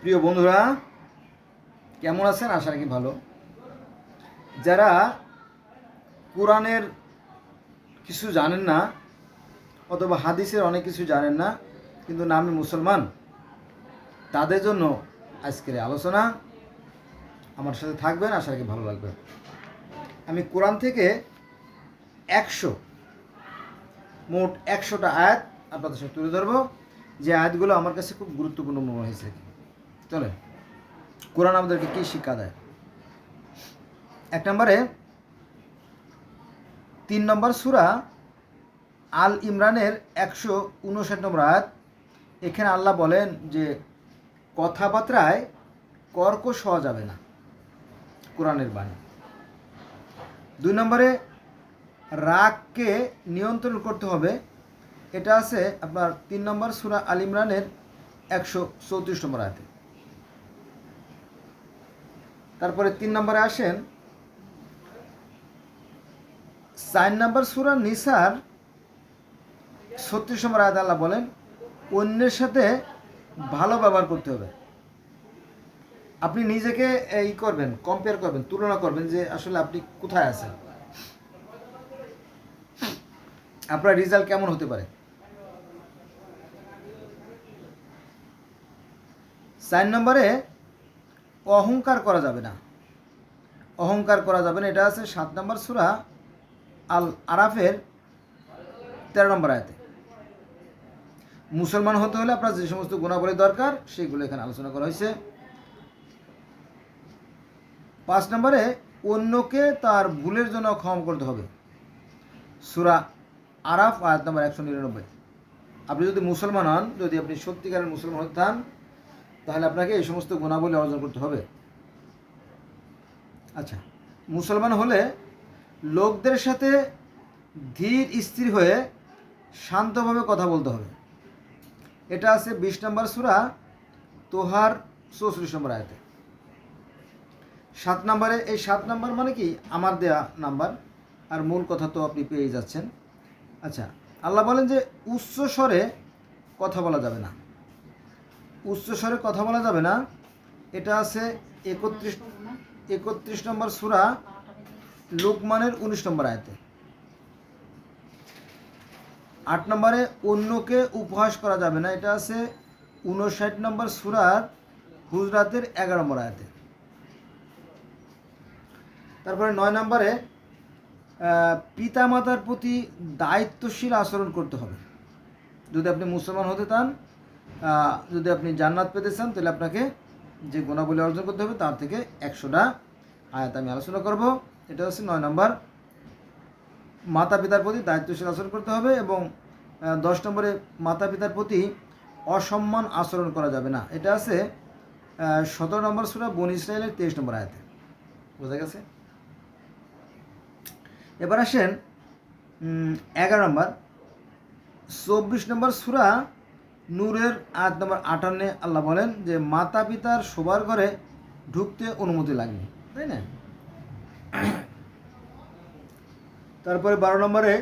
প্রিয় বন্ধুরা, কেমন আছেন? আশা রাখি ভালো। যারা কোরআনের কিছু জানেন না অথবা হাদিসের অনেক কিছু জানেন না কিন্তু নামে মুসলমান, তাদের জন্য আজকের আলোচনা। আমার সাথে থাকবেন, আশা রাখি ভালো লাগবে। আমি কোরআন থেকে মোট 100টা আয়াত আপনাদের সাথে তুলে ধরবো, যে আয়াতগুলো আমার কাছে খুব গুরুত্বপূর্ণ মনে হয়েছে। চলে, কোরআন আমাদেরকে কী শিক্ষা দেয়। 1 নম্বরে 3 নম্বর সূরা আল ইমরানের 159 নম্বর আয়াত। এখানে আল্লাহ বলেন যে কথাবার্তায় কর্কশ হওয়া যাবে না, কোরআনের বাণী। 2 নম্বরে রাগকে নিয়ন্ত্রণ করতে হবে। এটা আছে আপনার 3 নম্বর সূরা আল ইমরানের 134 নম্বর আয়াতে। তারপরে 3 নম্বরে আসেন 4 নম্বর সূরা নিসার 36 নম্বর আয়াতে আল্লাহ বলেন অন্যের সাথে ভালো ব্যবহার করতে হবে। আপনি নিজেকে করবেন, কম্পেয়ার করবেন, তুলনা করবেন যে আসলে আপনি কোথায় আছেন, আপনার রেজাল্ট কেমন হতে পারে। 4 নম্বরে অহংকার করা যাবে না, অহংকার করা যাবে না। এটা আছে 7 নম্বর সূরা আল আরাফের 13 নম্বর আয়াতে। মুসলমান হতে হলে আপনার যে সমস্ত গুণাবলী দরকার সেগুলো এখানে আলোচনা করা হয়েছে। 5 নম্বরে অন্যকে তার ভুলের জন্য ক্ষমা করতে হবে। সূরা আরাফ আয়াত নম্বর 199। আপনি যদি মুসলমান হন, যদি আপনি সত্যিকারের মুসলমান হতে চান, তাহলে আপনাকে এই সমস্ত গুণাবলী অর্জন করতে হবে। আচ্ছা, মুসলমান হলে লোকদের সাথে ধীর স্থির হয়ে শান্তভাবে কথা বলতে হবে। এটা আছে 20 নম্বর সূরা তোহার 34 নম্বর আয়াতে। 7 নম্বরে, এই 7 নম্বর মানে কি আমার দেয়া নাম্বার, আর মূল কথা তো আপনি পেয়ে যাচ্ছেন। আচ্ছা, আল্লাহ বলেন যে উচ্চ স্বরে কথা বলা যাবে না, উচ্চ স্বরে কথা বলা যাবে না। এটা আছে 31 নম্বর সূরা লোকমানের 19 নম্বর আয়াতে। 8 নম্বরে অন্যকে উপহাস করা যাবে না। এটা আছে 59 নম্বর সূরার হুজরাতের 11 নম্বর আয়াতে। তারপরে 9 নম্বরে পিতামাতার প্রতি দায়িত্বশীল আচরণ করতে হবে। যদি আপনি মুসলমান হতে চান, যদি আপনি জান্নাত পেতে চান, তাহলে আপনাকে যে গুণাবলী অর্জন করতে হবে তার থেকে 100টা আয়াত আমি আলোচনা করব। এটা হচ্ছে 9 নম্বর, মাতা পিতার প্রতি দায়িত্বশীল আচরণ করতে হবে। এবং 10 নম্বরে মাতা পিতার প্রতি অসম্মান আচরণ করা যাবে না। এটা আছে 17 নম্বর সূরা বনী ইসরাঈলের 23 নম্বর আয়াতে। বোঝা গেছে? এবার আসেন 11 নম্বর 24 নম্বর সূরা নূরের আয়াত নম্বর 58। আল্লাহ বলেন যে মাতা পিতার শোবার ঘরে ঢুকতে অনুমতি লাগবে, তাই না? তারপরে 12 নম্বরে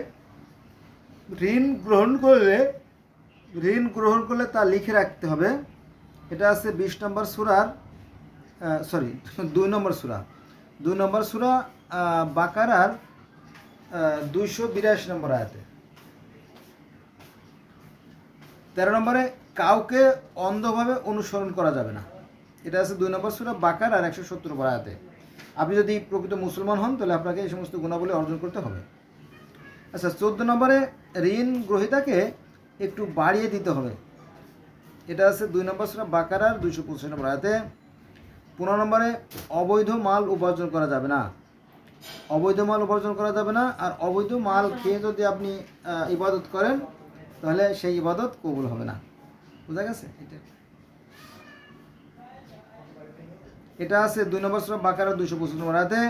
ঋণ গ্রহণ করলে তা লিখে রাখতে হবে। এটা আছে 20 নম্বর সূরার 2 নম্বর সূরা বাকারার 282 নম্বর আয়াতে। 13 নম্বরে কাউকে অন্ধভাবে অনুসরণ করা যাবে না। এটা আছে 2 নম্বর সূরা বাকারার 170 নম্বর আয়াতে। আপনি যদি প্রকৃত মুসলমান হন, তাহলে আপনাকে এই সমস্ত গুণাবলী অর্জন করতে হবে। আচ্ছা, 14 নম্বরে ঋণ গ্রহীতাকে একটু বাড়িয়ে দিতে হবে। এটা আছে 2 নম্বর সূরা বাকারার 225 নম্বর আয়াতে। 15 নম্বরে অবৈধ মাল উপার্জন করা যাবে না, অবৈধ মাল উপার্জন করা যাবে না। আর অবৈধ মাল খেয়ে যদি আপনি ইবাদত করেন, তাহলে সেই ইবাদত কবুল হবে না। বুঝা গেছে? এটা আছে 2 নম্বর সূরা বাকারার 225 নম্বর আয়াতে।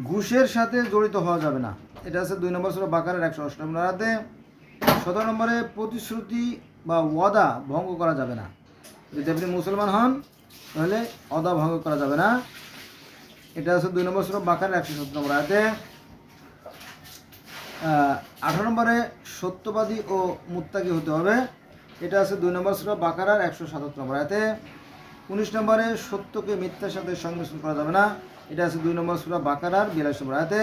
ঘুষের সাথে জড়িত হওয়া যাবে না। এটা আছে 2 নম্বর সূরা বাকারার 108 নম্বর আয়াতে। 17 নম্বরে প্রতিশ্রুতি বা ওয়াদা ভঙ্গ করা যাবে না। যদি আপনি মুসলমান হন, তাহলে ওয়াদা ভঙ্গ করা যাবে না। এটা আছে 2 নম্বর সূরা বাকারার 170 নম্বর আয়াতে। 18 নম্বরে সত্যবাদী ও মুত্তাকি হতে হবে। এটা আছে 2 নম্বর সূরা বাকারার 177 নম্বর আয়াতে। 19 নম্বরে সত্যকে মিথ্যার সাথে সংমিশ্রণ করা যাবে না, এটা আছে 2 নম্বর সূরা বাকারার 42 নম্বর আয়াতে।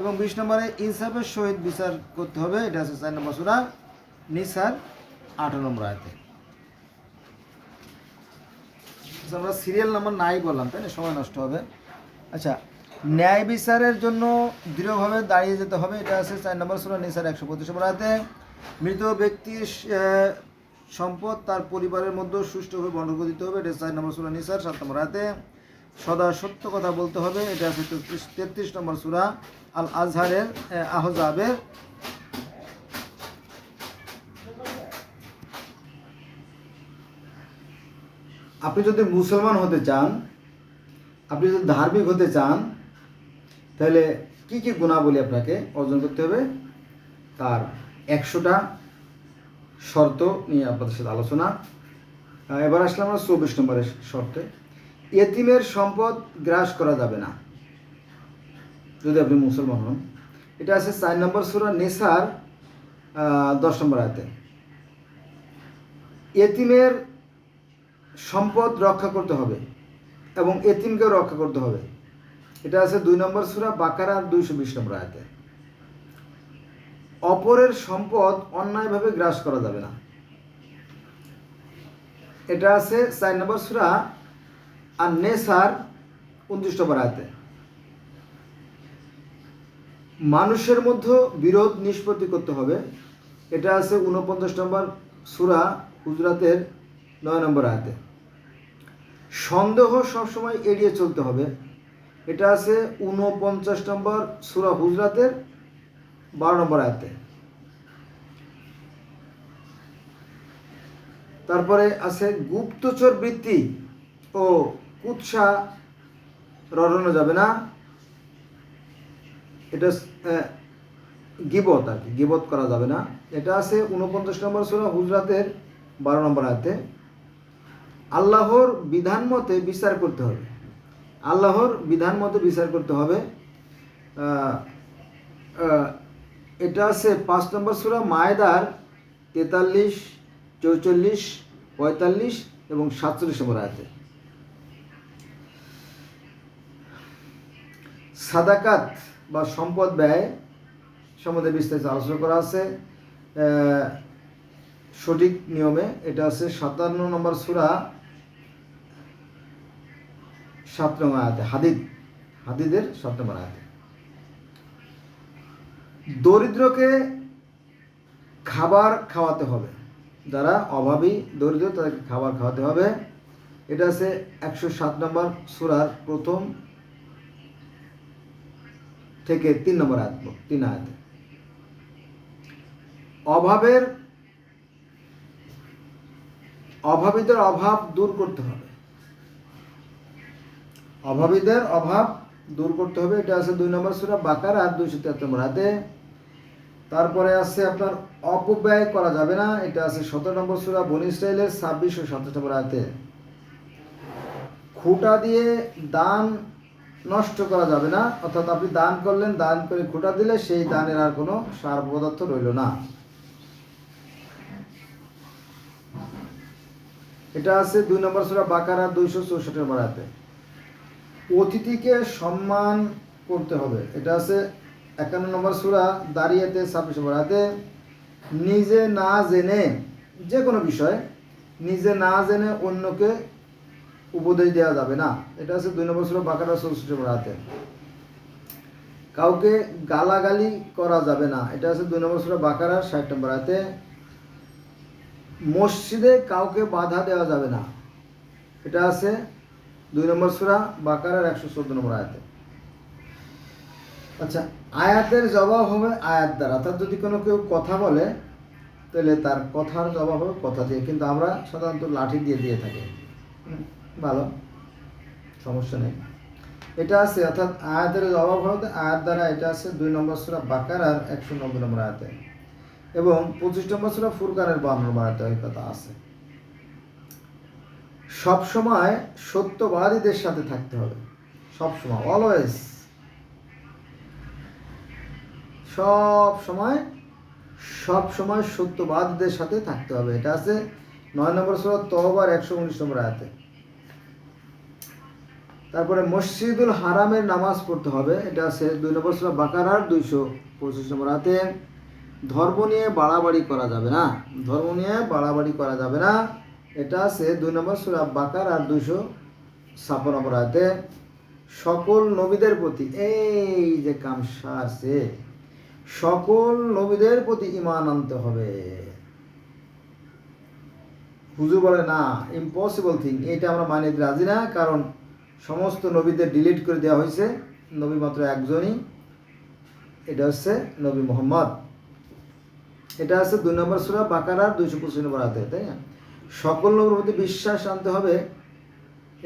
এবং 20 নম্বরে ইনসাফের সহিত বিচার করতে হবে, এটা আছে 4 নম্বর সূরা নিসার 18 নম্বর আয়াতে। আমরা সিরিয়াল নাম্বার নাই বললাম, তাই না, সময় নষ্ট হবে। আচ্ছা, ন্যায় বিচারের জন্য দৃঢ়ভাবে দাঁড়িয়ে যেতে হবে, এটা আছে 4 নম্বর সূরা নিসার 125 নম্বর আয়াতে। মৃত ব্যক্তির সম্পদ তার পরিবারের মধ্যে সুষ্ঠুভাবে বন্টন করে দিতে হবে, এটা 4 নম্বর সূরা নিসার 7 নম্বর আয়াতে। সদা সত্য কথা বলতে হবে, এটা আছে 33 নম্বর সূরা আল আজহারের আহজাবের। আপনি যদি মুসলমান হতে চান, আপনি যদি ধার্মিক হতে চান, তাহলে কি কি গুণাবলী আপনাকে অর্জন করতে হবে, তার 100টা শর্ত নিয়ে আপনাদের সাথে আলোচনা। এবার আসলে আমরা 24 নম্বরের শর্তে। এতিমের সম্পদ গ্রাস করা যাবে না যদি আপনি মুসলমান হন, এটা আছে 4 নম্বর সূরা নিসার 10 নম্বর আয়াতে। এতিমের সম্পদ রক্ষা করতে হবে এবং এতিমকেও রক্ষা করতে হবে, এটা আছে 2 নম্বর সূরা বাকারার 220 নম্বর আয়াতে। অপরের সম্পদ অন্যায়ভাবে গ্রাস করা যাবে না, এটা আছে 4 নম্বর সূরা আন-নিসার 29 নম্বর আয়াতে। মানুষের মধ্যে বিরোধ নিষ্পত্তি করতে হবে, এটা আছে 49 নম্বর সূরা হুজরাতের 9 নম্বর আয়াতে। সন্দেহ সবসময় এড়িয়ে চলতে হবে, এটা আছে 49 নম্বর সূরা হুজরাতের 12 নম্বর আয়াতে। তারপরে আছে গুপ্তচর বৃত্তি ও কুৎসা রটানো যাবে না, এটা গীবত আর কি, গীবত করা যাবে না, এটা আছে 49 নম্বর সূরা হুজরাতের 12 নম্বর আয়াতে। আল্লাহর বিধান মতে বিচার করতে হবে, আল্লাহর বিধান মতে বিচার করতে হবে, এটা আছে 5 নম্বর সূরা মায়েদার 43, 44, 45 এবং 47 নম্বর আয়াতে। সাদাকাত বা সম্পদ ব্যয় সম্বন্ধে বিস্তারিত আলোচনা করা আছে সঠিক নিয়মে, এটা আছে 57 নম্বর সূরা 7 নম্বর আয়াতে, হাদিদের 7 নম্বর আয়াতে। দরিদ্রকে খাবার খাওয়াতে হবে, যারা অভাবী দরিদ্র তাদেরকে খাবার খাওয়াতে হবে, এটা আছে 107 নম্বর সূরার 1 থেকে 3 নম্বর আয়াত, 3 আয়াতে। অভাবীদের অভাব দূর করতে হবে, অভাবীদের অভাব দূর করতে হবে, এটা আছে 2 নম্বর সূরা বাকারা 273 নম্বর আয়াতে। তারপরে আছে আপনার অপব্যয় করা যাবে না, এটা আছে 17 নম্বর সূরা বনী ইসরাঈলের 26 ও 27 নম্বর আয়াতে। খুঁটা দিয়ে দান নষ্ট করা যাবে না, অর্থাৎ আপনি দান করলেন, দান করে খুঁটা দিলে সেই দানের আর কোনো সার পদার্থ রইল না, এটা আছে 2 নম্বর সূরা বাকারা 264 নম্বর আয়াতে। অতিথিকে সম্মান করতে হবে, এটা আছে 51 নম্বর সূরা দারিয়াতে 26 নম্বর আয়াতে। নিজে না জেনে যে কোনো বিষয় নিজে না জেনে অন্যকে উপদেশ দেওয়া যাবে না, এটা আছে 2 নম্বর সূরা বাকারা 64 নম্বর আয়াতে। কাউকে গালাগালি করা যাবে না, এটা আছে 2 নম্বর সূরা বাকারা 60 নম্বর আয়াতে। মসজিদে কাউকে বাধা দেওয়া যাবে না, এটা আছে 2 নম্বর সূরা বাকারার 114 নম্বর আয়াতে। আচ্ছা, আয়াতের জবাব হবে আয়াত দ্বারা, অর্থাৎ যদি কোনো কেউ কথা বলে তাহলে তার কথার জবাব হবে কথা দিয়ে, কিন্তু আমরা সাধারণত লাঠি দিয়ে থাকি, ভালো, সমস্যা নেই। এটা আছে অর্থাৎ আয়াতের জবাব হবে আয়াত দ্বারা, এটা আছে 2 নম্বর সূরা বাকারার 190 নম্বর আয়াতে এবং 25 নম্বর সূরা ফুরকানের 52 নম্বর আয়াতে এই কথা আছে। সবসময় সত্যবাদীদের সাথে থাকতে হবে, সবসময়, অলওয়েজ, সবসময় সত্যবাদীদের সাথে থাকতে হবে, এটা আছে 9 নম্বর সূরা তওবার 119 নম্বর আয়াতে। তারপরে মসজিদুল হারামের নামাজ পড়তে হবে, এটা আছে 2 নম্বর সূরা বাকারার 225 নম্বর আয়াতে। ধর্ম নিয়ে বাড়াবাড়ি করা যাবে না, ধর্ম নিয়ে বাড়াবাড়ি করা যাবে না, এটা আছে 2 নম্বর সূরা বাকারার 256 নম্বর আয়াতে। সকল নবীদের প্রতি, এই যে কামসা আছে, সকল নবীদের প্রতি ঈমান আনতে হবে। হুজুর বলে না, ইম্পসিবল থিং, এটা আমরা মানে রাজি না, কারণ সমস্ত নবীদের ডিলিট করে দেওয়া হয়েছে, নবী মাত্র একজনই, এটা হচ্ছে নবী মুহাম্মদ। এটা আছে 2 নম্বর সূরা বাকারার 225 নম্বর আয়াতে, তাই না? সকল নবীর প্রতি বিশ্বাস আনতে হবে,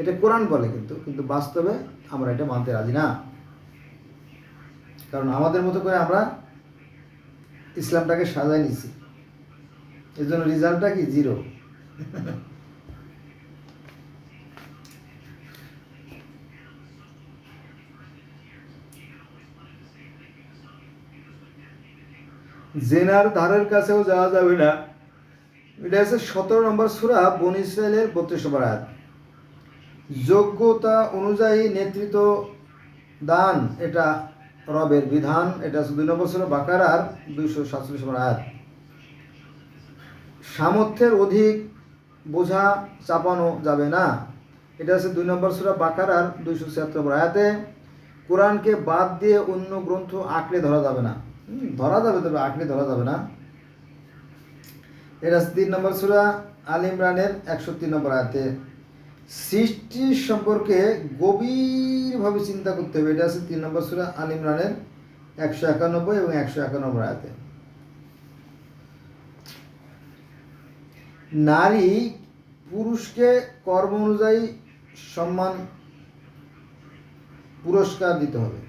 এটা কোরআন বলে, কিন্তু বাস্তবে আমরা এটা মানতে রাজি না, কারণ আমাদের মতো করে আমরা ইসলামটাকে সাজাই নিছি, এর জন্য রেজাল্টটা কি 0। জেনার ধারের কাছেও যাওয়া যাবে না, এটা হচ্ছে 17 নম্বর সূরা বনী ইসরাইলের 32 নম্বর আয়াত। যোগ্যতা অনুযায়ী নেতৃত্ব দান, এটা রবের বিধান, এটা হচ্ছে 2 নম্বর সূরা বাকারার 247 নম্বর আয়াত। সামর্থ্যের অধিক বোঝা চাপানো যাবে না, এটা হচ্ছে 2 নম্বর সূরা বাকারার 276 নম্বর আয়াতে। কোরআনকে বাদ দিয়ে অন্য গ্রন্থ আঁকড়ে ধরা যাবে না, ধরা যাবে তবে আঁকড়ে ধরা যাবে না, এটা 3 নম্বর সূরা আল ইমরানের 103 নম্বর আয়াতে। সৃষ্টি সম্পর্কে গভীরভাবে চিন্তা করতে হবে, এটা আছে 3 নম্বর সূরা আল ইমরানের 191 এবং 151 নম্বর আয়াতে। নারী পুরুষকে কর্ম অনুযায়ী সম্মান পুরস্কার দিতে হবে,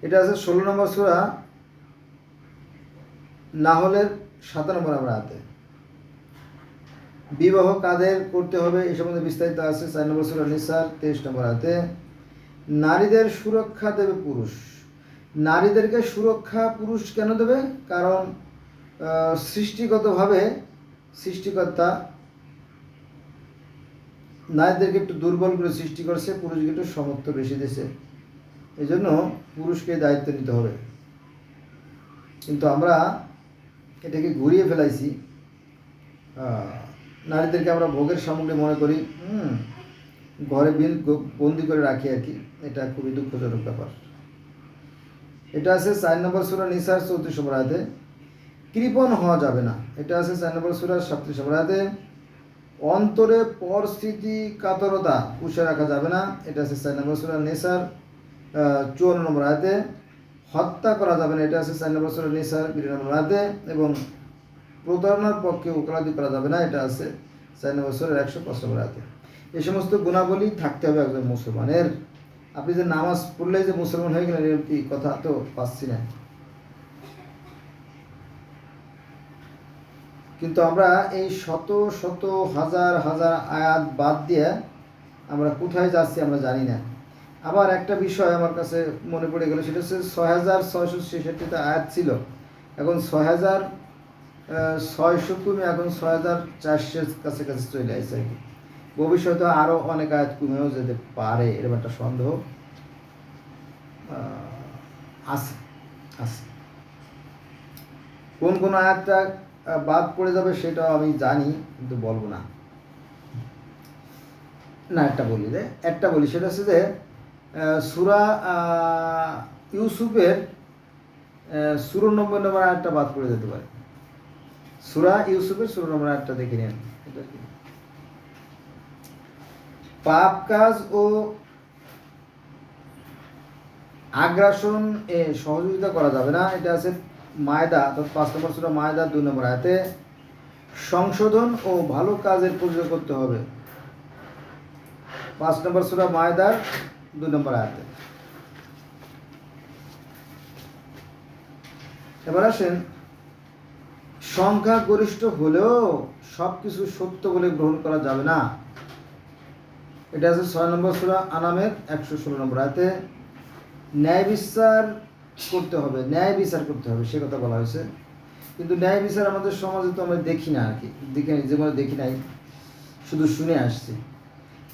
এটা আছে 16 নম্বর সূরা নাহলের 7 নম্বর আয়াতে। বিবাহ কাদের করতে হবে এ সম্বন্ধে বিস্তারিত আছে 4 নম্বর সূরা নিসার 23 নম্বর আয়াতে। নারীদের সুরক্ষা দেবে পুরুষ, নারীদেরকে সুরক্ষা পুরুষ কেন দেবে? কারণ সৃষ্টিগতভাবে সৃষ্টিকর্তা নারীদেরকে একটু দুর্বল করে সৃষ্টি করছে, পুরুষকে একটু সামর্থ্য বেশি দিয়েছে, এই জন্য পুরুষকে দায়িত্ব নিতে হবে। কিন্তু আমরা এটাকে ঘুরিয়ে ফেলাইছি, নারীদেরকে আমরা ভোগের সামগ্রী মনে করি, ঘরে বন্দি করে রাখি আর কি, এটা খুবই দুঃখজনক ব্যাপার। এটা আছে 4 নম্বর সূরা নিসার 34 নম্বর আয়াতে। কৃপণ হওয়া যাবে না, এটা আছে 4 নম্বর সূরা 37 নম্বর আয়াতে। অন্তরে পরস্থিতি কাতরতা পুষে রাখা যাবে না, এটা আছে 4 নম্বর সূরা নিসার 54 নম্বর আয়াতে। হত্যা করা যাবে না, এটা আছে 4 নম্বর সূরা নিসার 20 নম্বর আয়াতে। এবং প্রতারণার পক্ষে ওকালতি করা যাবে না, এটা আছে 4 নম্বর সূরার 105 নম্বর আয়াতে। এই সমস্ত গুণাবলী থাকতে হবে একজন মুসলমানের। আপনি যে নামাজ পড়লেই যে মুসলমান হয়ে গেলেন এরকম কি কথা তো পাচ্ছি না। কিন্তু আমরা এই শত শত হাজার হাজার আয়াত বাদ দিয়ে আমরা কোথায় যাচ্ছি আমরা জানি না। আবার একটা বিষয় আমার কাছে মনে পড়ে গেল, সেটা হচ্ছে 6666টা আয়াত ছিল, এখন 6600 কমে এখন 6400 কাছাকাছি চলে আসছে আর কি। ভবিষ্যতে আরও অনেক আয়াত কমেও যেতে পারে, এরকম একটা সন্দেহ আছে আছে। কোন কোন আয়াতটা বাদ পড়ে যাবে সেটাও আমি জানি, কিন্তু বলবো না। একটা বলি সেটা হচ্ছে যে সূরা ইউসুফের 94 নম্বর আয়াতটা বাদ পড়ে যেতে পারে। সূরা ইউসুফের 94 নম্বর আয়াতটা দেখে নেন। পাপ কাজ ও আগ্রাসন এ সহযোগিতা করা যাবে না, এটা আছে মায়দা অর্থাৎ 5 নম্বর সূরা মায়দা 2 নম্বর আয়াতে। সংশোধন ও ভালো কাজের পরিচয় করতে হবে, 5 নম্বর সূরা মায়দার 2 নম্বর আয়াতে। এবার আসেন, সংখ্যাগরিষ্ঠ হলেও সব কিছু সত্য বলে গ্রহণ করা যাবে না, এটা আছে 6 নম্বর সূরা আনামের 116 নম্বর আয়াতে। ন্যায় বিচার করতে হবে, ন্যায় বিচার করতে হবে সে কথা বলা হয়েছে, কিন্তু ন্যায় বিচার আমাদের সমাজে তো আমরা দেখি না আর কি, জীবনে দেখি নাই, শুধু শুনে আসছি।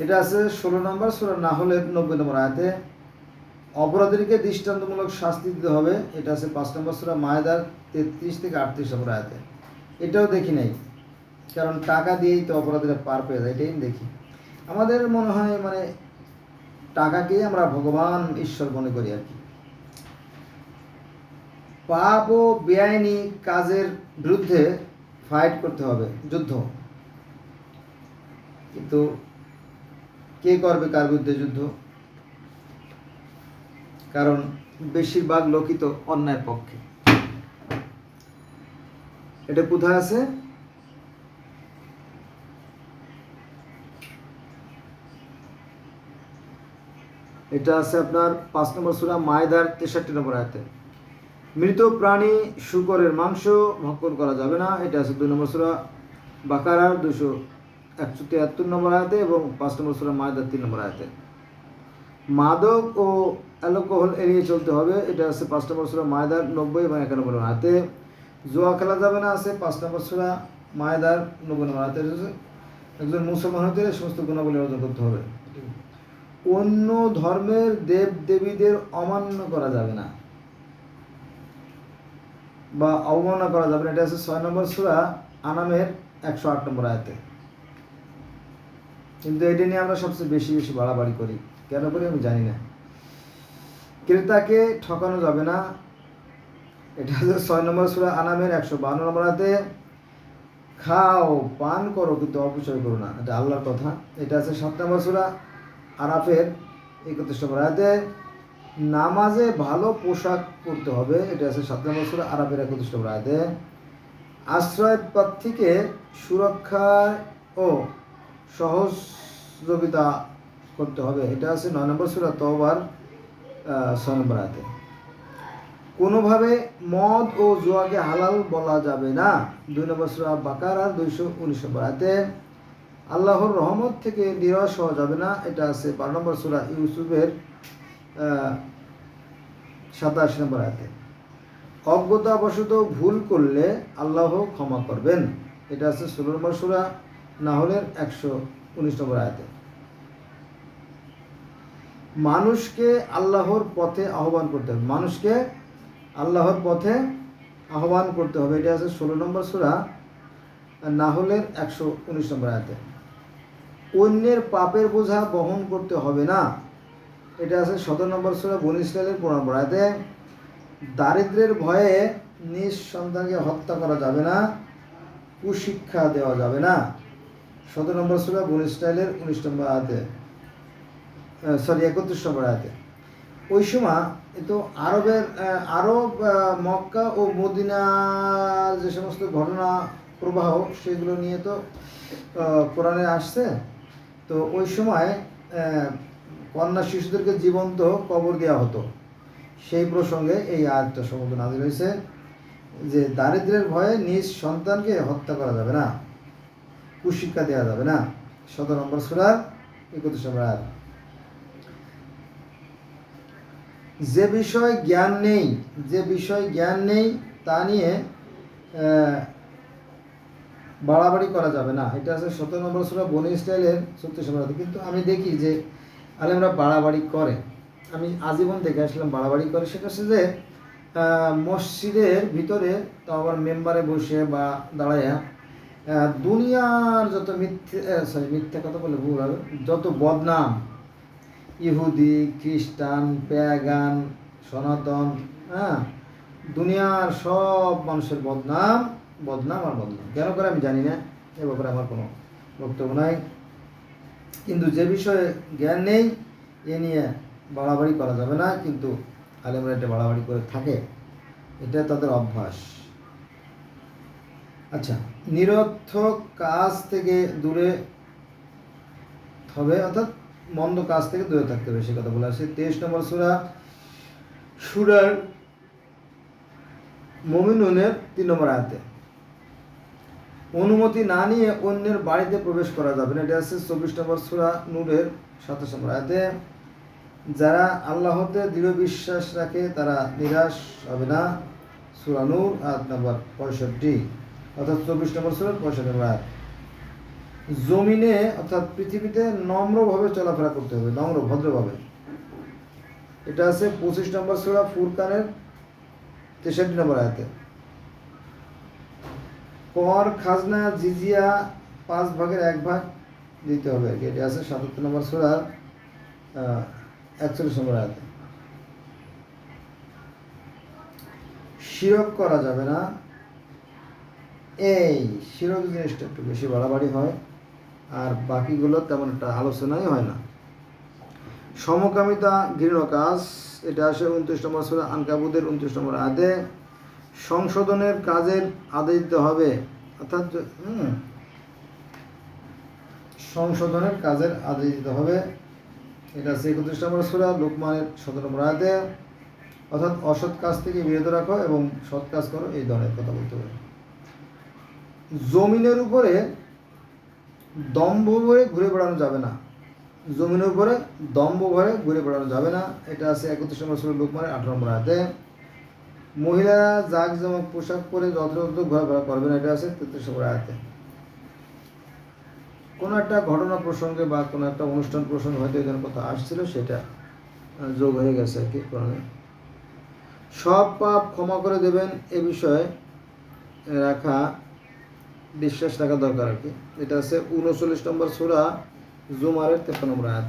এটা আছে 16 নম্বর সূরা নাহলের 90 নম্বর আয়াতে। অপরাধীকে দৃষ্টান্তমূলক শাস্তি দিতে হবে, এটা আছে 5 নম্বর সূরা মায়েদার 33 থেকে 38 নম্বর আয়াতে। এটাও দেখি নাই, কারণ টাকা দিয়েই তো অপরাধীরা পার পেয়ে যায়, এটাই দেখি। আমাদের মনে হয় মানে টাকাকেই আমরা ভগবান ঈশ্বর মনে করি আর কি। পাপ ও বেআইনি কাজের বিরুদ্ধে ফাইট করতে হবে, যুদ্ধ। কিন্তু কে করবে কার বিরুদ্ধে যুদ্ধ? কারণ বেশিরভাগ লোকই তো অন্যায়ের পক্ষে। এটা কোথায় আছে? এটা আছে আপনার 5 নম্বর সূরা মায়েদার 63 নম্বর আয়াতে। মৃত প্রাণী শূকরের মাংস ভক্ষণ করা যাবে না, এটা আছে 2 নম্বর সূরা বাকারার 273 নম্বর আয়াতে এবং 5 নম্বর সূরা মায়েদার 3 নম্বর আয়াতে। মাদক ও অ্যালকোহল এড়িয়ে চলতে হবে, এটা আছে 5 নম্বর সূরা মায়েদার 90 এবং 91 নম্বর আয়াতে। জুয়া খেলা যাবে না আছে 5 নম্বর সূরা মায়েদার 90 নম্বর আয়াতে। একজন মুসলমান হতে সমস্ত গুণাবলী অর্জন করতে হবে। অন্য ধর্মের দেব দেবীদের অমান্য করা যাবে না বা অবমাননা করা যাবে না, এটা আছে 6 নম্বর সূরা আনামের 108 নম্বর আয়াতে। কিন্তু এটা নিয়ে আমরা সবচেয়ে বেশি বাড়াবাড়ি করি, কেন করি আমি জানি না। ক্রেতাকে ঠকানো যাবে না, এটা হচ্ছে 6 নম্বর সূরা আনামের 152 নম্বর আয়াতে। খাও পান করো কিন্তু অপচয় করো না, এটা আল্লাহর কথা। এটা আছে 7 নম্বর সূরা আরাফের 31 নম্বর আয়াতে। নামাজে ভালো পোশাক পরতে হবে, এটা আছে 7 নম্বর সূরা আরাফের 31 নম্বর আয়াতে। আশ্রয় প্রার্থীকে সুরক্ষা ও সহযোগিতা করতে হবে, এটা আছে 9 নম্বর সূরা তওবার 6 নম্বর আয়াতে। কোনোভাবে মদ ও জুয়াকে হালাল বলা যাবে না, 2 নম্বর সূরা বাকারার 219 নম্বর আয়াতে। আল্লাহর রহমত থেকে নিরাশ হওয়া যাবে না, এটা আছে 12 নম্বর সূরা ইউসুফের 87 নম্বর আয়াতে। অজ্ঞতাবশত ভুল করলে আল্লাহ ক্ষমা করবেন, এটা আছে 16 নম্বর সূরা নাহলের 119 নম্বর আয়াতে। মানুষকে আল্লাহর পথে আহ্বান করতে হবে, মানুষকে আল্লাহর পথে আহ্বান করতে হবে, এটা আছে 16 নম্বর সূরা নাহলের 119 নম্বর আয়াতে। অন্যের পাপের বোঝা বহন করতে হবে না, এটা আছে 17 নম্বর সূরা বনী ইসরাঈলের 15 নম্বর আয়াতে। দারিদ্র্যের ভয়ে নিজ সন্তানকে হত্যা করা যাবে না, কুশিক্ষা দেওয়া যাবে না, 17 নম্বর সূরা বনী ইসরাঈলের 19 নম্বর আয়াতে, 31 নম্বর আয়াতে। ওই সময় তো আরব মক্কা ও মদিনার যে সমস্ত ঘটনা প্রবাহ সেগুলো নিয়ে তো কোরআনে আসছে। তো ওই সময় কন্যা শিশুদেরকে জীবন্ত কবর দেওয়া হতো, সেই প্রসঙ্গে এই আয়াতটা সম্বন্ধে নাযিল হয়েছে যে দারিদ্র্যের ভয়ে নিজ সন্তানকে হত্যা করা যাবে না, কুশিক্ষা দেওয়া যাবে না, 17 নম্বর সূরার 31 নম্বর আয়াত। যে বিষয় জ্ঞান নেই তা নিয়ে বাড়াবাড়ি করা যাবে না, এটা আছে 17 নম্বর সূরা বনী ইসরাঈলের 34 নম্বর আয়াত। কিন্তু আমি দেখি যে আলেমরা বাড়াবাড়ি করে, আমি আজীবন দেখে আসলাম বাড়াবাড়ি করে। সেটা হচ্ছে যে মসজিদের ভিতরে তো আবার মেম্বারে বসে বা দাঁড়াইয়া দুনিয়ার যত মিথ্যা কথা বলে ভুল হবে, যত বদনাম, ইহুদি খ্রিস্টান প্যাগান সনাতন, দুনিয়ার সব মানুষের বদনাম আর বদনাম কেন করে আমি জানি না, এ ব্যাপারে আমার কোনো বক্তব্য নাই। কিন্তু যে বিষয়ে জ্ঞান নেই এ নিয়ে বাড়াবাড়ি করা যাবে না, কিন্তু আলেমরা এটা বাড়াবাড়ি করে থাকে, এটা তাদের অভ্যাস। আচ্ছা, নিরর্থক কাজ থেকে দূরে হবে, অর্থাৎ মন্দ কাজ থেকে দূরে থাকতে হবে, সে কথা বলা আছে 23 নম্বর সূরার মুমিনুনের 3 নম্বর আয়াতে। অনুমতি না নিয়ে অন্যের বাড়িতে প্রবেশ করা যাবে না, এটা আছে 24 নম্বর সূরা নূরের 27 নম্বর আয়াতে। যারা আল্লাহতে দৃঢ় বিশ্বাস রাখে তারা নিরাশ হবে না, সূরা নূর আয়াত নম্বর 65, অর্থাৎ 24 নম্বর সূরার 65 নম্বর আয়াত। জমিনে অর্থাৎ পৃথিবীতে নম্রভাবে চলাফেরা করতে হবে, নম্র ভদ্রভাবে। এটা আছে 25 নম্বর সূরা ফুরকানের 63 নম্বর আয়াতে। কর, খাজনা, জিজিয়া 5 ভাগের 1 ভাগ দিতে হবে। এটা আছে 77 নম্বর সূরার 41 নম্বর আয়াতে। শিরক করা যাবে না। এই শিরক জিনিসটা একটু বেশি বাড়াবাড়ি হয়, আর বাকিগুলো তেমন একটা আলোচনাই হয় না। সমকামিতা ঘৃণ্য কাজ, এটা আসে 29 নম্বর সূরা আনকাবুতের 29 নম্বর আয়াতে। সংশোধনের কাজের আদেশ দিতে হবে, অর্থাৎ সংশোধনের কাজের আদেশ দিতে হবে। এটা আছে 31 নম্বর সূরা লোকমানের 17 নম্বর আয়াতে। অর্থাৎ অসৎ কাজ থেকে বিরত রাখো এবং সৎ কাজ করো, এই ধরনের কথা বলতে হবে। জমিনের উপরে দম্ভ ভরে ঘুরে বেড়ানো যাবে না, জমিনের উপরে দম্ভ ভরে ঘুরে বেড়ানো যাবে না। এটা আছে 31 নম্বর সূরা লোকমানের 18 নম্বর আয়াতে। মহিলারা জাঁকজমক পোশাক পরে যত্রতত্র ঘোরাফেরা করবে না, এটা আছে 33 নম্বর আয়াতে। কোনো একটা ঘটনা প্রসঙ্গে বা কোনো একটা অনুষ্ঠান প্রসঙ্গে হয়তো এখানে কথা আসছিল, সেটা যোগ হয়ে গেছে আর কি কোরআনে। সব পাপ ক্ষমা করে দেবেন এ বিষয়ে রাখা বিশ্বাস রাখা দরকার আর কি। এটা আছে 39 নম্বর সূরা জুমারের 53 নম্বর আয়াত।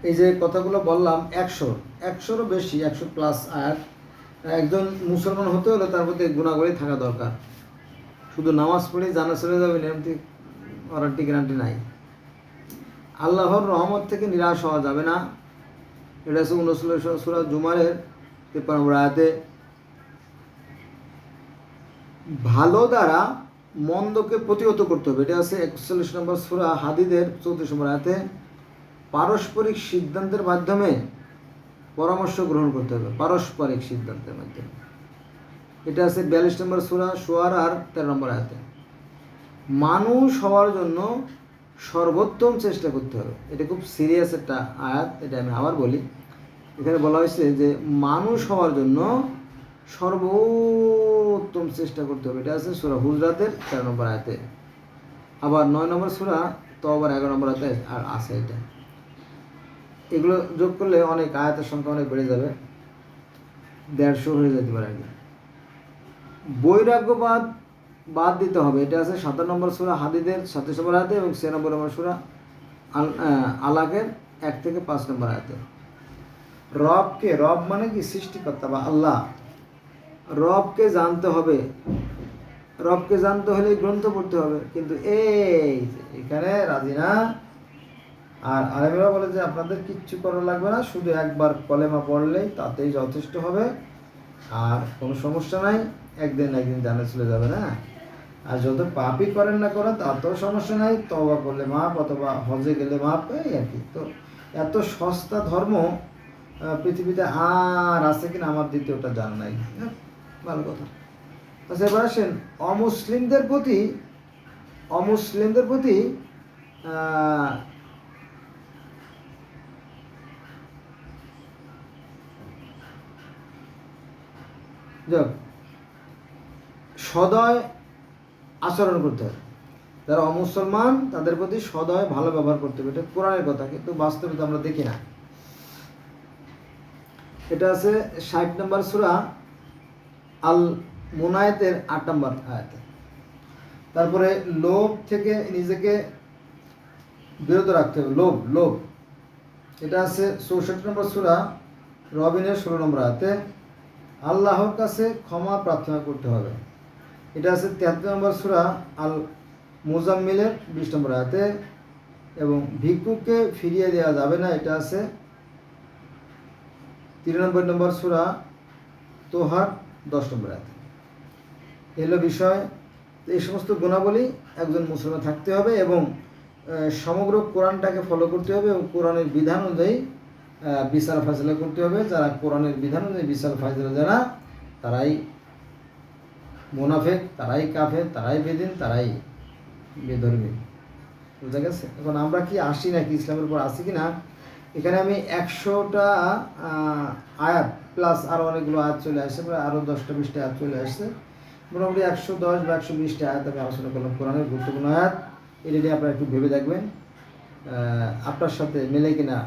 এই যে কথাগুলো বললাম 100-100-ও বেশি, 100+ আয়াত। একজন মুসলমান হতে হলে তার প্রতি গুণাবলী থাকা দরকার। শুধু নামাজ পড়ে জানা চলে যাবে এমনি ওয়ারেন্টি গ্যারান্টি নাই। আল্লাহর রহমত থেকে নিরাশ হওয়া যাবে না। এটা হচ্ছে 39 সূরা জুমারের 53 নম্বর আয়াতে। ভালো দ্বারা মন্দকে প্রতিহত করতে হবে, এটা আছে 41 নম্বর সূরা হাদীদের 34 নম্বর আয়াতে। পারস্পরিক সিদ্ধান্তের মাধ্যমে পরামর্শ গ্রহণ করতে হবে, পারস্পরিক সিদ্ধান্তের মাধ্যমে। এটা আছে 42 নম্বর সূরা শুআরার 13 নম্বর আয়াতে। মানুষ হওয়ার জন্য সর্বোত্তম চেষ্টা করতে হবে, এটা খুব সিরিয়াস একটা আয়াত। এটা আমি আবার বলি, এখানে বলা হয়েছে যে মানুষ হওয়ার জন্য সর্বোত্তম চেষ্টা করতে হবে। এটা আছে সূরা হুজরাতের 13 নম্বর আয়াতে। আবার 9 নম্বর সূরা তওবার 11 নম্বর আয়াতে আর আছে এটা। এগুলো যোগ করলে অনেক আয়াতের সংখ্যা অনেক বেড়ে যাবে, 150 হয়ে যেতে পারে আর কি। বৈরাগ্যবাদ বাদ দিতে হবে, এটা আছে 7 নম্বর সূরা হাদীদের 37 নম্বর আয়াতে এবং 96 নম্বর সূরা আলাকের 1 থেকে 5 নম্বর আয়াতে। রবকে, রব মানে কি সৃষ্টিকর্তা বা আল্লাহ, রবকে জানতে হবে। রবকে জানতে হলে গ্রন্থ পড়তে হবে, কিন্তু এখানে রাজি না। আর আলেমরা বলে যে আপনাদের কিচ্ছু করা লাগবে না, শুধু একবার কলেমা পড়লেই তাতেই যথেষ্ট হবে, আর কোনো সমস্যা নাই, একদিন না একদিন জানা চলে যাবে না। আর যত পাপই করেন না করেন তাতেও সমস্যা নাই, তওবা করলে মাপ অথবা হজে গেলে মাপ, এই আর কি। তো এত সস্তা ধর্ম পৃথিবীতে আর আছে কিনা আমার দ্বিতীয়টা জানা নাই। ভালো কথা। আচ্ছা, এবার আসেন অমুসলিমদের প্রতি সদয় আচরণ করতে হবে। যারা অমুসলমান তাদের প্রতি সদয় ভালো ব্যবহার করতে হবে, এটা কোরআনের কথা, কিন্তু বাস্তবে তো আমরা দেখি না। এটা আছে 60 নম্বর সূরা আল মুনায়েতের 8 নম্বর আয়াতে। তারপরে লোভ থেকে নিজেকে বিরত রাখতে হবে, লোভ। এটা আছে 64 নম্বর সূরা রবিনের 16 নম্বর আয়াতে। আল্লাহর কাছে ক্ষমা প্রার্থনা করতে হবে, এটা আছে 73 নম্বর সূরা আল মুজাম্মিলের 20 নম্বর আয়াতে। এবং ভিক্ষুককে ফিরিয়ে দেওয়া যাবে না, এটা আছে 93 নম্বর সূরা তোহার 10 নম্বর আয়াতে। এলো বিষয়। এই সমস্ত গুণাবলী একজন মুসলমান থাকতে হবে এবং সমগ্র কোরআনটাকে ফলো করতে হবে এবং কোরআনের বিধান অনুযায়ী বিচার ফায়সালা করতে হবে। যারা কোরআনের বিধান অনুযায়ী বিচার ফায়সালা দেয় না, তারাই মুনাফিক, তারাই কাফের, তারাই বেদিন, তারাই বেধর্মী। বুঝা গেছে? এখন আমরা কি আসি নাকি ইসলামের উপর আসি কি না, এখানে আমি 100টা আয়াত প্লাস আরও অনেকগুলো আয়াত চলে আসছে, প্রায় আরও 10টা-20টা আয়াত চলে আসছে। মোটামুটি 110 বা 120টা আয়াত আমি আলোচনা করলাম কোরআনের গুরুত্বপূর্ণ আয়াত। এটা নিয়ে আপনারা একটু ভেবে দেখবেন আপনার সাথে মেলে কিনা,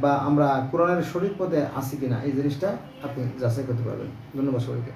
বা আমরা কোরআনের সঠিক পথে আছি কিনা, এই জিনিসটা আপনি যাচাই করতে পারবেন। ধন্যবাদ সবাইকে।